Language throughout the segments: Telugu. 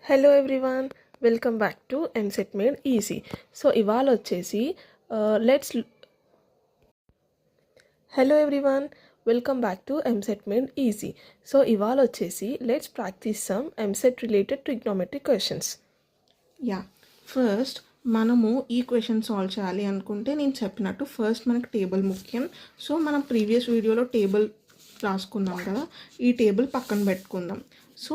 Hello everyone, welcome back to EAMCET made easy. So ఇవాళ వచ్చేసి let's hello everyone, welcome back to EAMCET made easy. So ఇవాళ వచ్చేసి let's practice some EAMCET related trigonometric questions. First మనము ఈ క్వశ్చన్ సాల్వ్ చేయాలి అనుకుంటే నేను చెప్పినట్టు ఫస్ట్ మనకు టేబుల్ ముఖ్యం. సో మనం ప్రీవియస్ వీడియోలో టేబుల్ రాసుకున్నాం కదా, ఈ టేబుల్ పక్కన పెట్టుకుందాం. So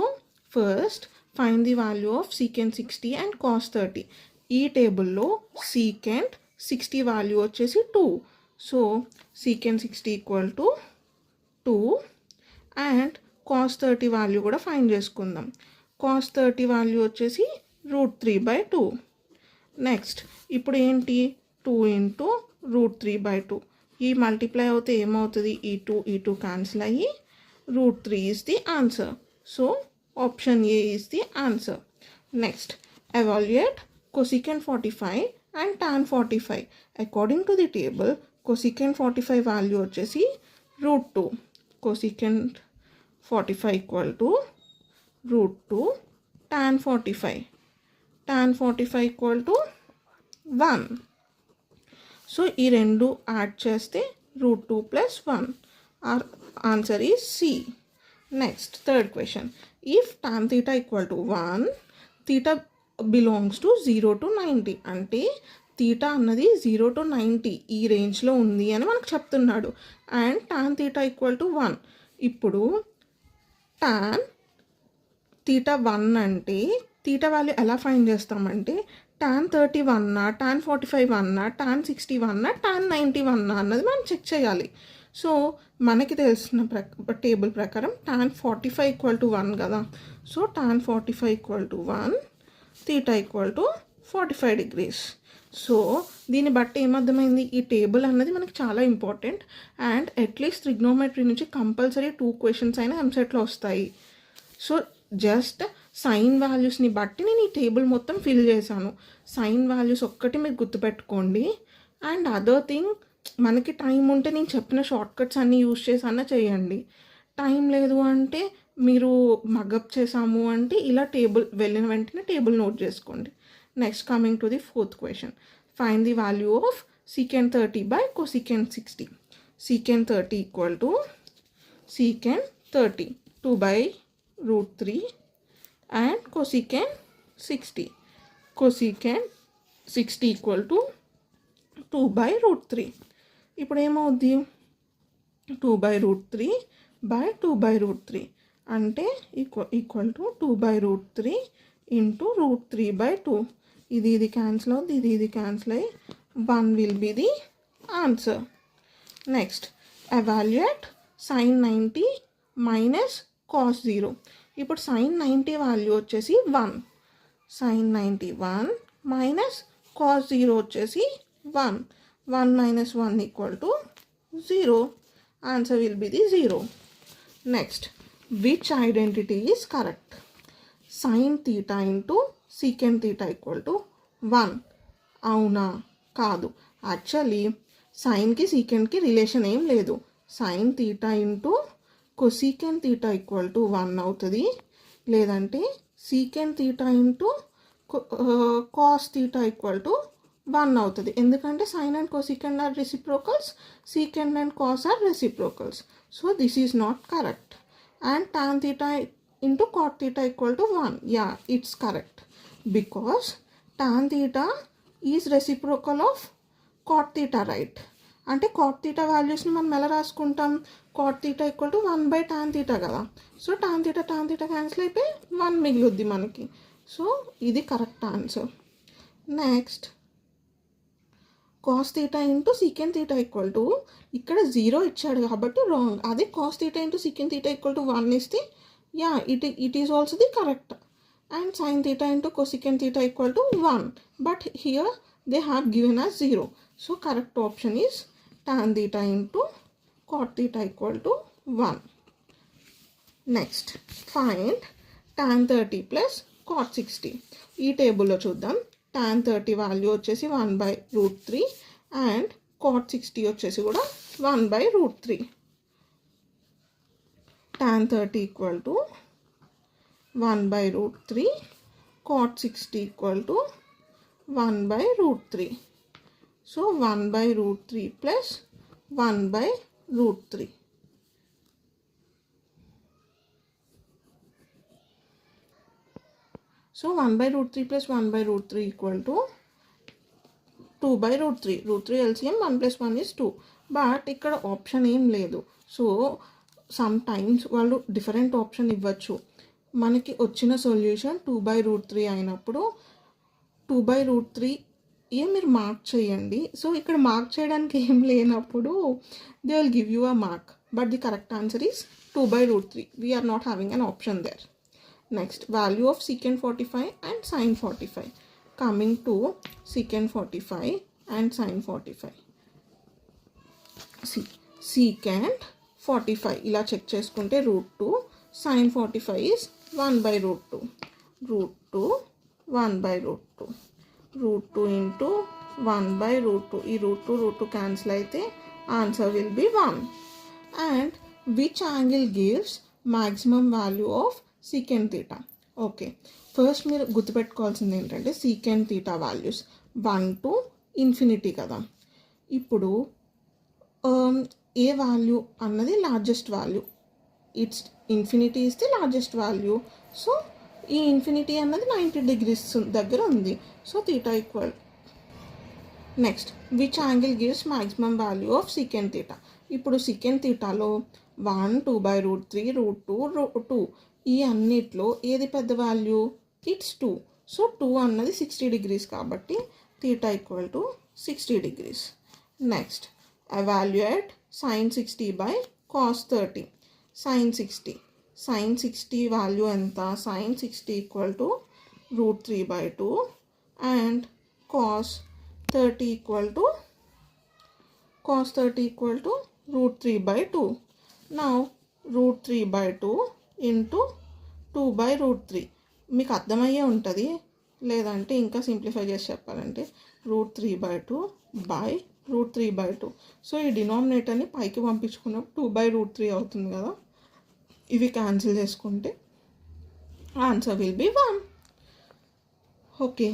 first find the value of secant 60 and cos 30. ఈ టేబుల్లో సీకెంట్ 60 వాల్యూ వచ్చేసి 2. So secant 60 equal to 2 and cos 30 value కూడా ఫైండ్ చేసుకుందాం. కాస్ 30 వాల్యూ వచ్చేసి √3/2. నెక్స్ట్ ఇప్పుడు ఏంటి, 2 ఇంటూ √3/2. ఈ మల్టిప్లై అవుతే ఏమవుతుంది, ఈ టూ క్యాన్సిల్ అయ్యి √3 is the answer. So option A is the answer. Next evaluate cosecant 45 and tan 45. According to the table cosecant 45 value వచ్చేసి √2. cosecant 45 equal to √2 tan 45. tan 45 equal to 1. So ఈ రెండు యాడ్ చేస్తే √2 + 1. Our answer is C. Next third question, if tan θ equal to 1, θ belongs to 0 to 90. అంటే θ అన్నది 0 to 90 ఈ రేంజ్లో ఉంది అని మనకు చెప్తున్నాడు. And tan θ equal to 1. ఇప్పుడు tan θ 1 అంటే θ వాల్యూ ఎలా ఫైండ్ చేస్తామంటే tan 31 tan 45 tan 61 tan 91 అన్నది మనం చెక్ చేయాలి. సో మనకి తెలిసిన టేబుల్ ప్రకారం tan 45 ఈక్వల్ టు 1 కదా. So tan 45 equal to 1, θ equal to 45 degrees. సో దీన్ని బట్టి ఏమర్థమైంది, ఈ టేబుల్ అన్నది మనకి చాలా ఇంపార్టెంట్. అండ్ అట్లీస్ట్ ట్రిగ్నోమెట్రీ నుంచి కంపల్సరీ 2 క్వశ్చన్స్ అయినా ఎంసెట్లో వస్తాయి. సో జస్ట్ సైన్ వాల్యూస్ని బట్టి నేను ఈ టేబుల్ మొత్తం ఫిల్ చేశాను. సైన్ వాల్యూస్ ఒక్కటి మీరు గుర్తుపెట్టుకోండి. అండ్ అదర్ థింగ్, మనకి టైం ఉంటే నేను చెప్పిన షార్ట్కట్స్ అన్నీ యూజ్ చేసి అన్న చేయండి. టైం లేదు అంటే మీరు మగప్ చేసాము అంటే ఇలా టేబుల్ వెళ్ళిన వెంటనే టేబుల్ నోట్ చేసుకోండి. Next coming to the fourth question, find the value of secant 30 by cosecant 60. Secant 30 equal to secant 30 2/√3 and cosecant 60. cosecant 60 equal to 2/√3. ఇప్పుడు ఏమవుద్ది, 2/√3 బై 2/√3 అంటే ఈక్వల్ టు 2/√3 ఇంటూ √3/2. ఇది క్యాన్సిల్ అవుతుంది, ఇది క్యాన్సిల్ అయ్యి 1 will be the answer. Next evaluate sin 90 minus cos 0. ఇప్పుడు sin 90 వాల్యూ వచ్చేసి 1. sin 91 మైనస్ cos 0 వచ్చేసి 1. 1 minus 1 equal to 0. Answer will be the 0. Next which identity is correct, sin θ into secant θ equal to 1. అవునా కాదు, యాక్చువల్లీ సైన్కి సీకెంట్కి రిలేషన్ ఏం లేదు. sin θ into cosecant θ equal to 1 అవుతుంది, లేదంటే secant θ into cos θ equal to 1 అవుతుంది. ఎందుకంటే sine and cosecant are reciprocals, secant and cos are reciprocals. So this is not correct. And tan θ into cot θ equal to 1. Yeah, it's correct because tan θ is reciprocal of cot θ, right? అంటే cot θ వాల్యూస్ని మనం ఎలా రాసుకుంటాం, cot θ ఈక్వల్ టు 1/tan θ కదా. సో tan θ క్యాన్సిల్ అయిపోయి 1 మిగులుద్ది మనకి. సో ఇది correct answer. Next cos θ into secant θ equal to, ఇక్కడ 0 ఇచ్చాడు కాబట్టి రాంగ్. అదే cos θ into secant θ equal to 1 ఇస్తే yeah it is also the correct. And sin θ into cosecant θ equal to 1, but here they have given us 0. So correct option is tan θ into cot θ equal to 1. Next find tan 30 plus cot 60. ఈ టేబుల్లో చూద్దాం. tan 30 వాల్యూ వచ్చేసి 1/√3 అండ్ cot 60 వచ్చేసి కూడా 1/√3. tan 30 equal to 1/√3 cot 60 equal to 1 by root 3. So 1 by root 3 plus 1 by root 3. So 1 by root 3 plus 1 by root 3 equal to 2 by root 3. Root 3 LCM 1 plus 1 is 2. But ఇక్కడ ఆప్షన్ ఏం లేదు. సో సమ్ టైమ్స్ వాళ్ళు డిఫరెంట్ ఆప్షన్ ఇవ్వచ్చు. మనకి వచ్చిన సొల్యూషన్ 2 by root 3 అయినప్పుడు 2 by root 3 మీరు మార్క్ చేయండి. సో ఇక్కడ మార్క్ చేయడానికి ఏం లేనప్పుడు they will give you a mark. But the correct answer is 2 by root 3. We are not having an option there. Next, value of secant 45 and sin 45. Coming to secant 45 and sin 45. See, secant 45 ఇలా చెక్ చేసుకుంటే root 2, sin 45 is 1 by root 2. Root 2, 1 by root 2. Root 2 into 1 by root 2. ఈ root 2 cancel అయితే answer will be 1. And which angle gives maximum value of secant theta? Okay, first మీరు గుర్తుపెట్టుకోవాల్సింది ఏంటంటే secant theta values 1 to infinity కదా. ఇప్పుడు ఏ వాల్యూ అన్నది largest value. It's infinity is the largest value. So ఈ ఇన్ఫినిటీ అన్నది 90 degrees దగ్గర ఉంది. So theta equal. Next, which angle gives maximum value of secant theta? ఇప్పుడు secant thetaలో 1, 2 by root 3, root 2, root 2 ఈ అన్నిట్లో ఏది పెద్ద వాల్యూ? ఇట్స్ 2. సో 2 అన్నది 60 degrees కాబట్టి theta equal to 60 degrees. Next, evaluate sin 60 by cos 30. sin 60 value ఎంత? sin 60 equal to root 3 by 2 and cos 30 equal to root 3 by 2. Now root 3 by 2 into 2 by root 3. మీకు అర్థమయ్యే ఉంటుంది. లేదంటే ఇంకా సింప్లిఫై చేసి చెప్పాలంటే root 3 by 2 by root 3 by 2. So ఈ డినామినేటర్ని పైకి పంపించుకున్నప్పుడు 2 by root 3 అవుతుంది కదా. ఇవి క్యాన్సిల్ చేసుకుంటే answer will B 1. Okay,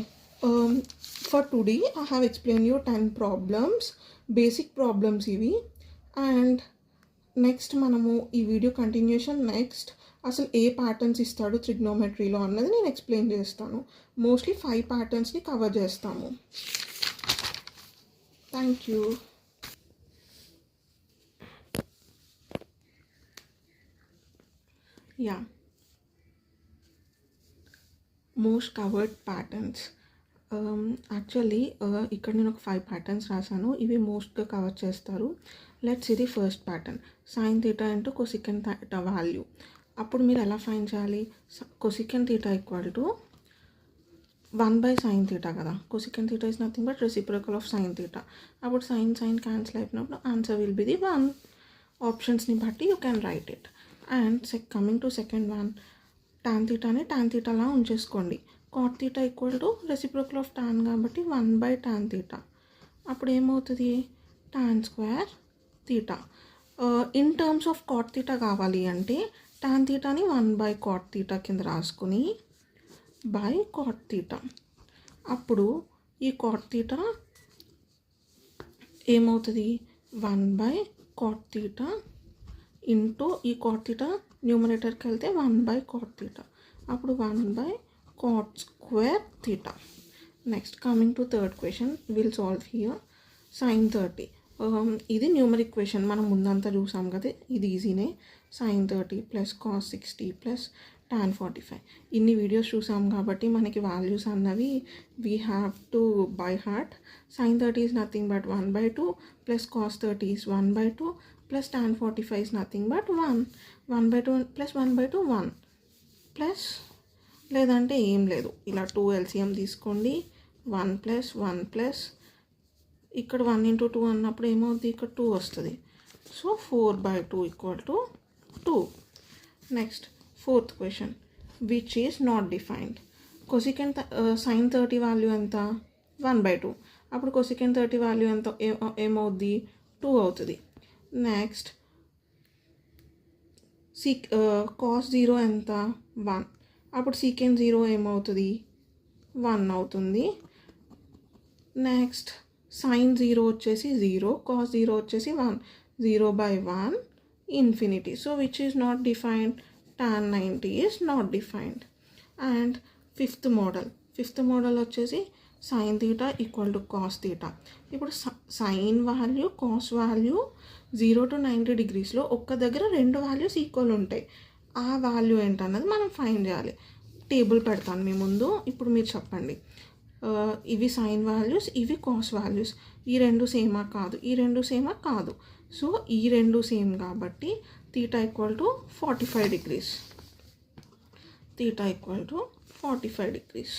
for today I have explain you 10 problems, basic problems ఇవి. అండ్ నెక్స్ట్ మనము ఈ వీడియో కంటిన్యూషన్ నెక్స్ట్ అసలు ఏ ప్యాటర్న్స్ ఇస్తాడు ట్రిగ్నోమెట్రీలో అన్నది నేను ఎక్స్ప్లెయిన్ చేస్తాను. మోస్ట్లీ 5 ప్యాటర్న్స్ని కవర్ చేస్తాము. Thank you. Yeah, most covered patterns. Actually ఇక్కడ నేను ఒక 5 ప్యాటర్న్స్ రాశాను. ఇవి మోస్ట్గా కవర్ చేస్తారు. లెట్స్ ఇది first pattern, sine theta into cosecant theta value. అప్పుడు మీరు ఎలా ఫైండ్ చేయాలి? Cosecant theta equal to 1 by sin theta కదా. Cosecant theta is nothing but reciprocal of sine theta. అప్పుడు సైన్ క్యాన్సిల్ అయిపోయినప్పుడు ఆన్సర్ విల్ బి ది 1. ఆప్షన్స్ని బట్టి you can write it. And coming to second one, tan థీటాని tan థీటాలా ఉంచేసుకోండి. cot theta equal to reciprocal of tan కాబట్టి 1 by tan థీటా. అప్పుడు ఏమవుతుంది? tan square theta. In terms of cot theta కావాలి అంటే tan థీటాని 1 by cot థీటా కింద రాసుకుని బై cot థీటా. అప్పుడు ఈ cot థీటా ఏమవుతుంది? 1 by cot థీటా ఇంటూ ఈ cot థీటా న్యూమరేటర్కి వెళ్తే 1 by cot థీటా. అప్పుడు 1 by cot square theta. Next coming to third question, will solve here. sin 30. ఇది న్యూమరిక్ క్వశ్చన్, మనం ముందంతా చూసాం కదా, ఇది ఈజీనే. sin 30 plus cos 60 plus tan 45. ఇన్ని వీడియోస్ చూసాం కాబట్టి మనకి వాల్యూస్ అన్నవి we have to buy heart. sin 30 is nothing but 1 by 2 plus cos 30 is 1 by 2 plus tan 45 is nothing but 1. 1 by 2 plus 1 by 2 1 plus, లేదంటే ఏం లేదు, ఇలా 2 LCM తీసుకోండి. 1 ప్లస్ 1 ప్లస్ ఇక్కడ 1 into 2 అన్నప్పుడు ఏమవుతుంది? ఇక్కడ 2 వస్తుంది. So 4 by 2 equal to 2. Next fourth question, which is not defined. Cosecant sin 30 value ఎంత? 1 by 2. అప్పుడు కొసికెంట్ 30 వాల్యూ ఎంత ఏమవుద్ది? 2 అవుతుంది. నెక్స్ట్ cos 0 ఎంత? 1. అప్పుడు secant 0 ఏమవుతుంది? 1 అవుతుంది. నెక్స్ట్ సైన్ 0 వచ్చేసి 0, కాస్ 0 వచ్చేసి 1, 0/1 infinity. So which is not defined? tan 90 is not defined. And fifth model వచ్చేసి sine theta equal to cos theta. ఇప్పుడు sine value cos value 0 to 90 degreesలో ఒక్క దగ్గర 2 వాల్యూస్ ఈక్వల్ ఉంటాయి. ఆ వాల్యూ ఏంటన్నది మనం ఫైండ్ చేయాలి. టేబుల్ పెడతాను మీ ముందు. ఇప్పుడు మీరు చెప్పండి, ఇవి సైన్ వాల్యూస్, ఇవి కాస్ వాల్యూస్. ఈ రెండు సేమా? కాదు. ఈ రెండు సేమా? కాదు. సో ఈ రెండు సేమ్ కాబట్టి theta equal to 45 degrees. Theta equal to 45 degrees.